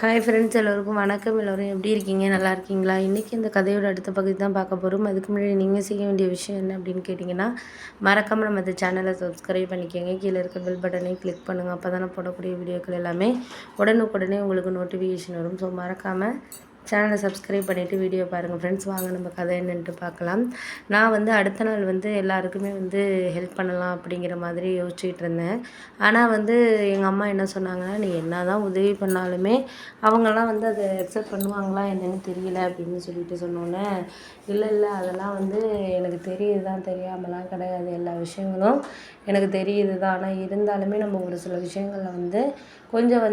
Hi friends, எல்லோருக்கும் வணக்கம். எல்லோரும் எப்படி இருக்கீங்க? நல்லா இருக்கீங்களா? இன்றைக்கி இந்த கதையோட அடுத்த பகுதி தான் பார்க்க போகிறோம். அதுக்கு முன்னாடி நீங்கள் செய்ய வேண்டிய விஷயம் என்ன அப்படின்னு கேட்டிங்கன்னா, மறக்காமல் நம்ம இந்த சேனலை சப்ஸ்கிரைப் பண்ணிக்கோங்க. கீழே இருக்க பெல் பட்டனையும் கிளிக் பண்ணுங்கள். அப்போ தானே போடக்கூடிய வீடியோக்கள் எல்லாமே உடனுக்குடனே உங்களுக்கு நோட்டிஃபிகேஷன் வரும். ஸோ மறக்காமல் சேனலை சப்ஸ்கிரைப் பண்ணிவிட்டு வீடியோ பாருங்கள் ஃப்ரெண்ட்ஸ். வாங்க நம்ம கதை என்னன்ட்டு பார்க்கலாம். நான் அடுத்த நாள் எல்லாருக்குமே ஹெல்ப் பண்ணலாம் அப்படிங்கிற மாதிரி யோசிச்சுட்டு இருந்தேன். ஆனால் எங்கள் அம்மா என்ன சொன்னாங்கன்னா, நீ என்ன தான் உதவி பண்ணாலுமே அவங்கெல்லாம் அதை அக்செப்ட் பண்ணுவாங்களா என்னன்னு தெரியல அப்படின்னு சொல்லிட்டு சொன்னோன்னே, இல்லை அதெல்லாம் எனக்கு தெரியுது தான், தெரியாமலாம் கிடையாது. எல்லா விஷயங்களும் எனக்கு தெரியுது தான். ஆனால் இருந்தாலுமே நம்ம ஒரு சில விஷயங்களில் கொஞ்சம்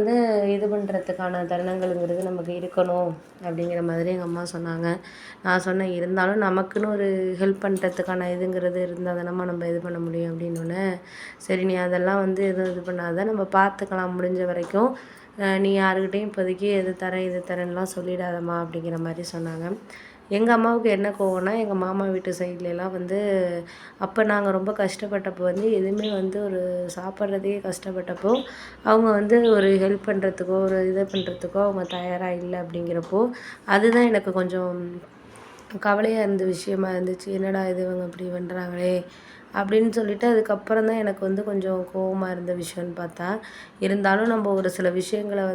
இது பண்ணுறதுக்கான தருணங்கள்ங்கிறது நமக்கு இருக்கணும் அப்படிங்கிற மாதிரி எங்கள் அம்மா சொன்னாங்க. நான் சொன்னேன், இருந்தாலும் நமக்குன்னு ஒரு ஹெல்ப் பண்ணுறதுக்கான இதுங்கிறது இருந்தால் தானம்மா நம்ம இது பண்ண முடியும் அப்படின்னோடனே, சரி நீ அதெல்லாம் எதுவும் இது பண்ணாத, நம்ம பார்த்துக்கலாம் முடிஞ்ச வரைக்கும். நீ யாருக்கிட்டையும் இப்போதைக்கு எது தரேன் இது தரேன்லாம் சொல்லிடாதம்மா அப்படிங்கிற மாதிரி சொன்னாங்க. எங்கள் அம்மாவுக்கு என்ன கோவம்னா, எங்கள் மாமா வீட்டு சைட்லலாம் அப்போ நாங்கள் ரொம்ப கஷ்டப்பட்டப்போ எதுவுமே ஒரு சாப்பிட்றதே கஷ்டப்பட்டப்போ அவங்க ஒரு ஹெல்ப் பண்ணுறதுக்கோ ஒரு இதை பண்ணுறதுக்கோ அவங்க தயாராக இல்லை அப்படிங்கிறப்போ, அதுதான் எனக்கு கொஞ்சம் கவலையாக இருந்த விஷயமா இருந்துச்சு. என்னடா இது இவங்க இப்படி பண்ணுறாங்களே அப்படின்னு சொல்லிட்டு அதுக்கப்புறம் தான் எனக்கு கொஞ்சம் கோவமாக இருந்த விஷயம்னு பார்த்தா, இருந்தாலும் நம்ம ஒரு சில விஷயங்களை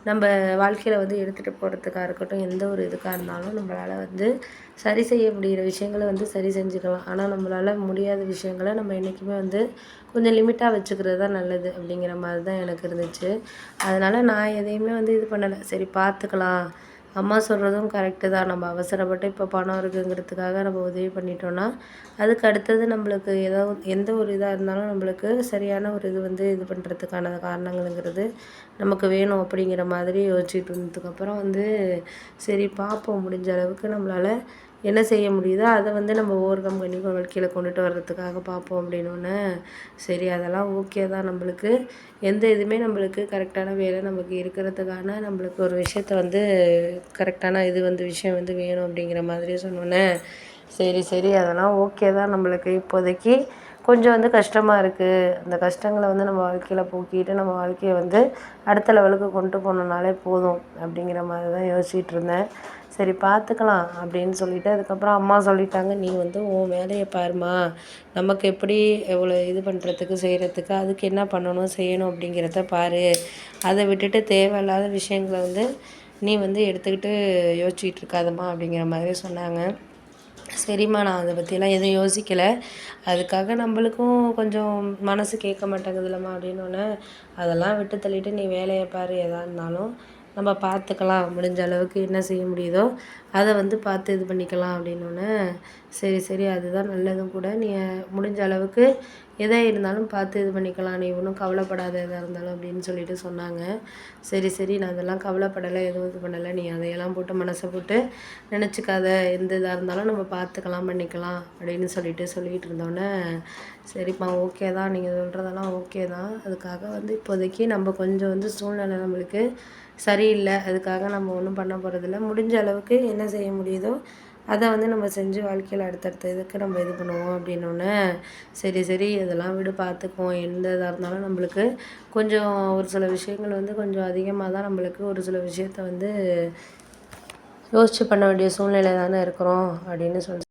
நம்ம வாழ்க்கையில் எடுத்துகிட்டு போகிறதுக்காக இருக்கட்டும், எந்த ஒரு இதுக்காக இருந்தாலும் நம்மளால் சரி செய்ய முடிகிற விஷயங்களை சரி செஞ்சுக்கலாம். ஆனால் நம்மளால் முடியாத விஷயங்களை நம்ம என்றைக்குமே கொஞ்சம் லிமிட்டாக வச்சுக்கிறது தான் நல்லது அப்படிங்கிற மாதிரி தான் எனக்கு இருந்துச்சு. அதனால் நான் எதையுமே இது பண்ணலை. சரி பார்த்துக்கலாம், அம்மா சொல்கிறதும் கரெக்டு தான். நம்ம அவசரப்பட்டு இப்போ பணம் இருக்குங்கிறதுக்காக நம்ம உதவி பண்ணிட்டோன்னா, அதுக்கு அடுத்தது நம்மளுக்கு எந்த ஒரு இதாக இருந்தாலும் நம்மளுக்கு சரியான ஒரு இது பண்ணுறதுக்கான காரணங்கள்ங்கிறது நமக்கு வேணும் அப்படிங்கிற மாதிரி யோசிச்சுட்டு இருந்ததுக்கப்புறம் சரி பார்ப்போம், முடிஞ்ச அளவுக்கு நம்மளால் என்ன செய்ய முடியுதோ அதை நம்ம ஓவர் கம் பண்ணி வாழ்க்கையில் கொண்டுட்டு வர்றதுக்காக பார்ப்போம் அப்படின்னோடனே, சரி அதெல்லாம் ஓகே தான். நம்மளுக்கு எந்த இதுவுமே நம்மளுக்கு கரெக்டான வேலை நமக்கு இருக்கிறதுக்கான நம்மளுக்கு ஒரு விஷயத்த கரெக்டான இது விஷயம் வேணும் அப்படிங்கிற மாதிரி சொன்னோன்னே, சரி அதெல்லாம் ஓகே தான். நம்மளுக்கு இப்போதைக்கு கொஞ்சம் கஷ்டமாக இருக்குது. அந்த கஷ்டங்களை நம்ம வாழ்க்கையில் போக்கிட்டு நம்ம வாழ்க்கையை அடுத்த லெவலுக்கு கொண்டு போனோம்னாலே போதும் அப்படிங்கிற மாதிரி தான் யோசிச்சுட்டு இருந்தேன். சரி பார்த்துக்கலாம் அப்படின்னு சொல்லிவிட்டு அதுக்கப்புறம் அம்மா சொல்லிட்டாங்க, நீ உன் வேலையை பாரும்மா, நமக்கு எப்படி எவ்வளோ இது பண்ணுறதுக்கு செய்கிறதுக்கு அதுக்கு என்ன பண்ணணும் செய்யணும் அப்படிங்கிறத பாரு. அதை விட்டுட்டு தேவையில்லாத விஷயங்களை நீ எடுத்துக்கிட்டு யோசிச்சுட்டு இருக்காதம்மா அப்படிங்கிற மாதிரி சொன்னாங்க. சரிம்மா, நான் அதை பற்றிலாம் எதுவும் யோசிக்கலை. அதுக்காக நம்மளுக்கும் கொஞ்சம் மனசு கேட்க மாட்டேங்குதுல்லம்மா அப்படின்னோடனே, அதெல்லாம் விட்டு தள்ளிட்டு நீ வேலையை பாரு, எதாக இருந்தாலும் நம்ம பார்த்துக்கலாம், முடிஞ்ச அளவுக்கு என்ன செய்ய முடியுதோ அதை பார்த்து இது பண்ணிக்கலாம் அப்படின்னோடனே, சரி அதுதான் நல்லதும் கூட. நீ முடிஞ்ச அளவுக்கு எதாக இருந்தாலும் பார்த்து இது பண்ணிக்கலாம், நீ ஒன்றும் கவலைப்படாத எதாக இருந்தாலும் அப்படின்னு சொல்லிட்டு சொன்னாங்க. சரி நான் அதெல்லாம் கவலைப்படலை, எதுவும் இது பண்ணலை, நீ அதையெல்லாம் போட்டு மனசை போட்டு நினச்சிக்காத, எந்த இதாக இருந்தாலும் நம்ம பார்த்துக்கலாம் பண்ணிக்கலாம் அப்படின்னு சொல்லிட்டு இருந்தோன்னே, சரிப்பா ஓகே தான், நீங்கள் சொல்கிறதெல்லாம் ஓகே தான். அதுக்காக இப்போதைக்கு நம்ம கொஞ்சம் சூழ்நிலை நம்மளுக்கு சரியில்லை, அதுக்காக நம்ம ஒன்றும் பண்ண போகிறதில்ல. முடிஞ்ச அளவுக்கு என்ன செய்ய முடியுதோ அதை நம்ம செஞ்சு வாழ்க்கையில் அடுத்தடுத்த இதுக்கு நம்ம இது பண்ணுவோம் அப்படின்னோடனே, சரி இதெல்லாம் விடு பார்த்துக்குவோம். எந்த இதாக இருந்தாலும் நம்மளுக்கு கொஞ்சம் ஒரு சில விஷயங்கள் கொஞ்சம் அதிகமாக தான் நம்மளுக்கு ஒரு சில விஷயத்த யோசித்து பண்ண வேண்டிய சூழ்நிலை தானே இருக்கிறோம் அப்படின்னு சொல்லி